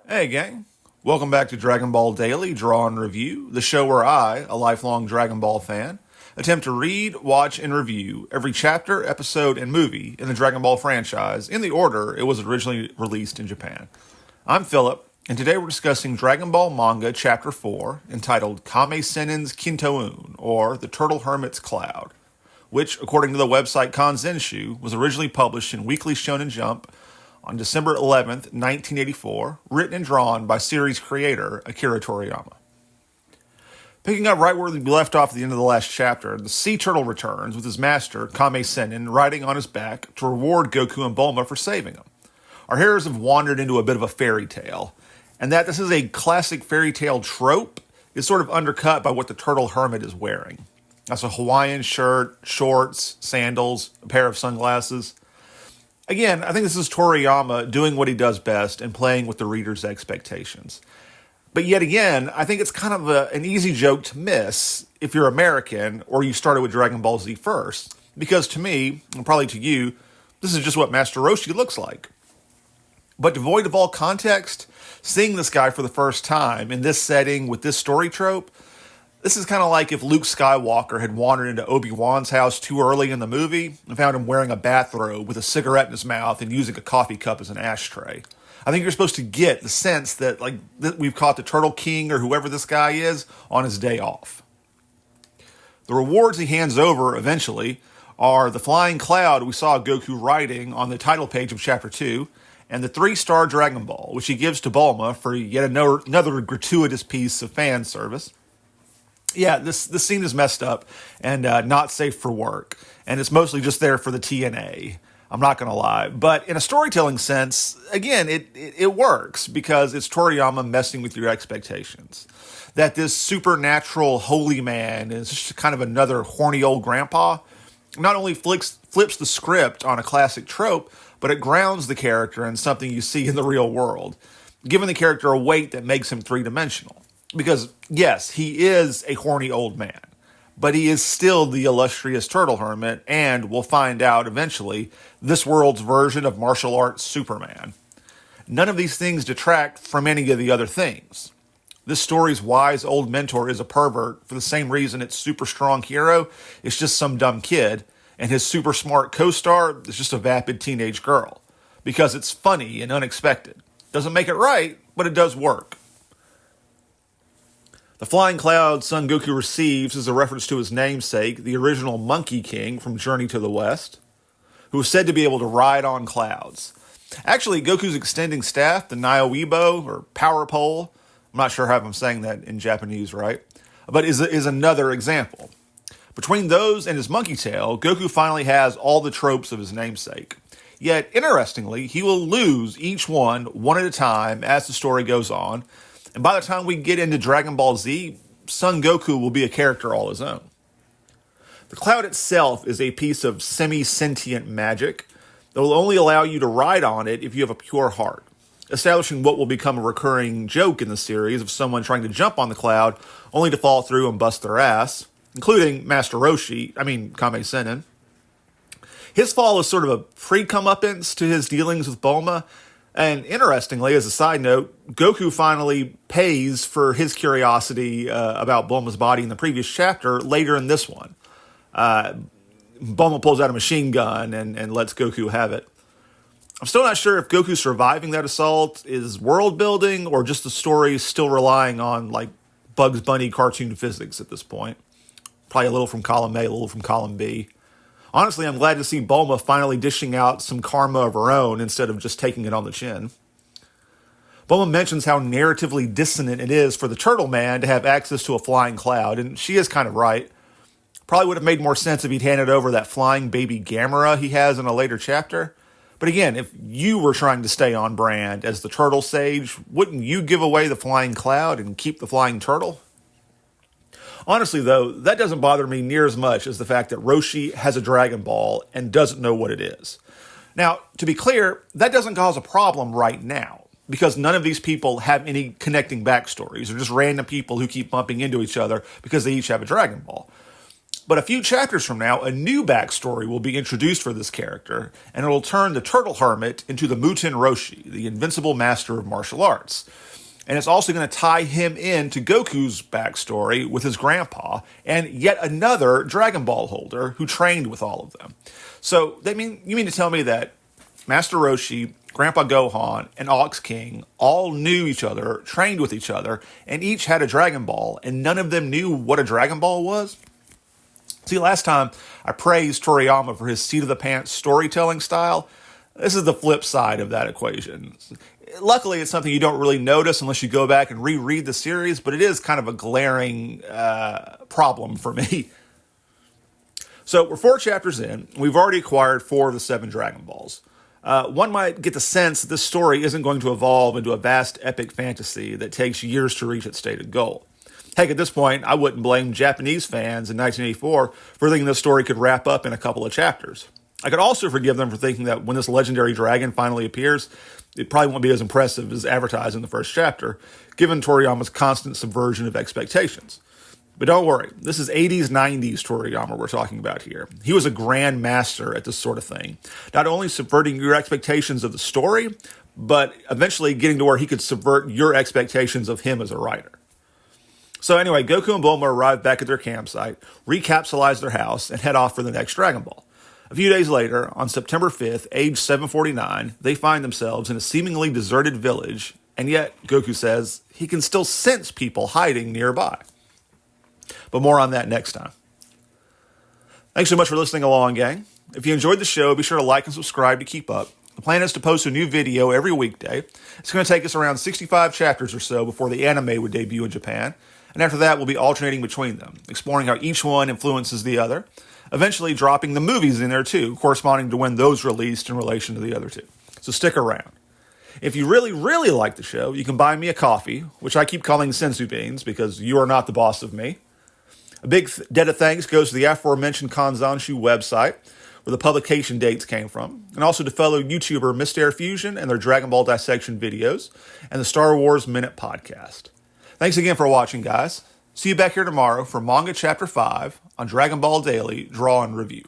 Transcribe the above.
Hey, gang. Welcome back to Dragon Ball Daily Draw and Review, the show where I, a lifelong Dragon Ball fan, attempt to read, watch, and review every chapter, episode, and movie in the Dragon Ball franchise in the order it was originally released in Japan. I'm Philip, and today we're discussing Dragon Ball Manga Chapter 4, entitled Kame Sennin's Kintoun, or The Turtle Hermit's Cloud, which, according to the website Kanzenshu, was originally published in Weekly Shonen Jump on December 11th, 1984, written and drawn by series creator Akira Toriyama. Picking up right where we left off at the end of the last chapter, the Sea Turtle returns with his master, Kame Sennin, riding on his back to reward Goku and Bulma for saving him. Our heroes have wandered into a bit of a fairy tale, and that this is a classic fairy tale trope is sort of undercut by what the Turtle Hermit is wearing. That's a Hawaiian shirt, shorts, sandals, a pair of sunglasses. Again, I think this is Toriyama doing what he does best and playing with the reader's expectations. But yet again, I think it's kind of an easy joke to miss if you're American or you started with Dragon Ball Z first. Because to me, and probably to you, this is just what Master Roshi looks like. But devoid of all context, seeing this guy for the first time in this setting with this story trope, this is kind of like if Luke Skywalker had wandered into Obi-Wan's house too early in the movie and found him wearing a bathrobe with a cigarette in his mouth and using a coffee cup as an ashtray. I think you're supposed to get the sense that we've caught the Turtle King or whoever this guy is on his day off. The rewards he hands over eventually are the flying cloud we saw Goku riding on the title page of Chapter 2 and the 3-star Dragon Ball, which he gives to Bulma for yet another gratuitous piece of fan service. Yeah, this scene is messed up and not safe for work. And it's mostly just there for the TNA. I'm not going to lie. But in a storytelling sense, again, it works because it's Toriyama messing with your expectations. That this supernatural holy man is just kind of another horny old grandpa not only flips the script on a classic trope, but it grounds the character in something you see in the real world, giving the character a weight that makes him three-dimensional. Because, yes, he is a horny old man, but he is still the illustrious Turtle Hermit, and we'll find out eventually, this world's version of martial arts Superman. None of these things detract from any of the other things. This story's wise old mentor is a pervert for the same reason its super strong hero is just some dumb kid, and his super smart co-star is just a vapid teenage girl. Because it's funny and unexpected. Doesn't make it right, but it does work. The flying cloud Son Goku receives is a reference to his namesake, the original Monkey King from Journey to the West, who was said to be able to ride on clouds. Actually, Goku's extending staff, the Nioibo, or Power Pole, I'm not sure how I'm saying that in Japanese, right? But is another example. Between those and his monkey tail, Goku finally has all the tropes of his namesake. Yet, interestingly, he will lose each one at a time as the story goes on, and by the time we get into Dragon Ball Z, Son Goku will be a character all his own. The cloud itself is a piece of semi-sentient magic that will only allow you to ride on it if you have a pure heart, establishing what will become a recurring joke in the series of someone trying to jump on the cloud only to fall through and bust their ass, including Master Roshi, Kame Sennin. His fall is sort of a pre-comeuppance to his dealings with Bulma. And interestingly, as a side note, Goku finally pays for his curiosity about Bulma's body in the previous chapter later in this one. Bulma pulls out a machine gun and lets Goku have it. I'm still not sure if Goku surviving that assault is world building or just the story still relying on Bugs Bunny cartoon physics at this point. Probably a little from column A, a little from column B. Honestly, I'm glad to see Bulma finally dishing out some karma of her own instead of just taking it on the chin. Bulma mentions how narratively dissonant it is for the Turtle Man to have access to a flying cloud, and she is kind of right. Probably would have made more sense if he'd handed over that flying baby Gamera he has in a later chapter. But again, if you were trying to stay on brand as the Turtle Sage, wouldn't you give away the flying cloud and keep the flying turtle? Honestly, though, that doesn't bother me near as much as the fact that Roshi has a Dragon Ball and doesn't know what it is. Now, to be clear, that doesn't cause a problem right now, because none of these people have any connecting backstories. They're just random people who keep bumping into each other because they each have a Dragon Ball. But a few chapters from now, a new backstory will be introduced for this character, and it will turn the Turtle Hermit into the Muten Roshi, the invincible master of martial arts. And it's also going to tie him into Goku's backstory with his grandpa and yet another Dragon Ball holder who trained with all of them. So you mean to tell me that Master Roshi, Grandpa Gohan, and Ox King all knew each other, trained with each other, and each had a Dragon Ball, and none of them knew what a Dragon Ball was? See, last time I praised Toriyama for his seat-of-the-pants storytelling style. This is the flip side of that equation. Luckily, it's something you don't really notice unless you go back and reread the series, but it is kind of a glaring problem for me. So we're 4 chapters in. We've already acquired 4 of the 7 Dragon Balls. One might get the sense that this story isn't going to evolve into a vast epic fantasy that takes years to reach its stated goal. Heck, at this point, I wouldn't blame Japanese fans in 1984 for thinking this story could wrap up in a couple of chapters. I could also forgive them for thinking that when this legendary dragon finally appears, it probably won't be as impressive as advertised in the first chapter, given Toriyama's constant subversion of expectations. But don't worry, this is 80s, 90s Toriyama we're talking about here. He was a grand master at this sort of thing, not only subverting your expectations of the story, but eventually getting to where he could subvert your expectations of him as a writer. So anyway, Goku and Bulma arrive back at their campsite, recapsulize their house, and head off for the next Dragon Ball. A few days later, on September 5th, age 749, they find themselves in a seemingly deserted village, and yet, Goku says, he can still sense people hiding nearby. But more on that next time. Thanks so much for listening along, gang. If you enjoyed the show, be sure to like and subscribe to keep up. The plan is to post a new video every weekday. It's going to take us around 65 chapters or so before the anime would debut in Japan. And after that, we'll be alternating between them, exploring how each one influences the other, eventually dropping the movies in there too, corresponding to when those released in relation to the other two. So stick around. If you really, really like the show, you can buy me a coffee, which I keep calling Senzu Beans because you are not the boss of me. A big debt of thanks goes to the aforementioned Kanzanshu website, where the publication dates came from, and also to fellow YouTuber Mr. Fusion and their Dragon Ball dissection videos, and the Star Wars Minute podcast. Thanks again for watching, guys. See you back here tomorrow for Manga Chapter 5 on Dragon Ball Daily Draw and Review.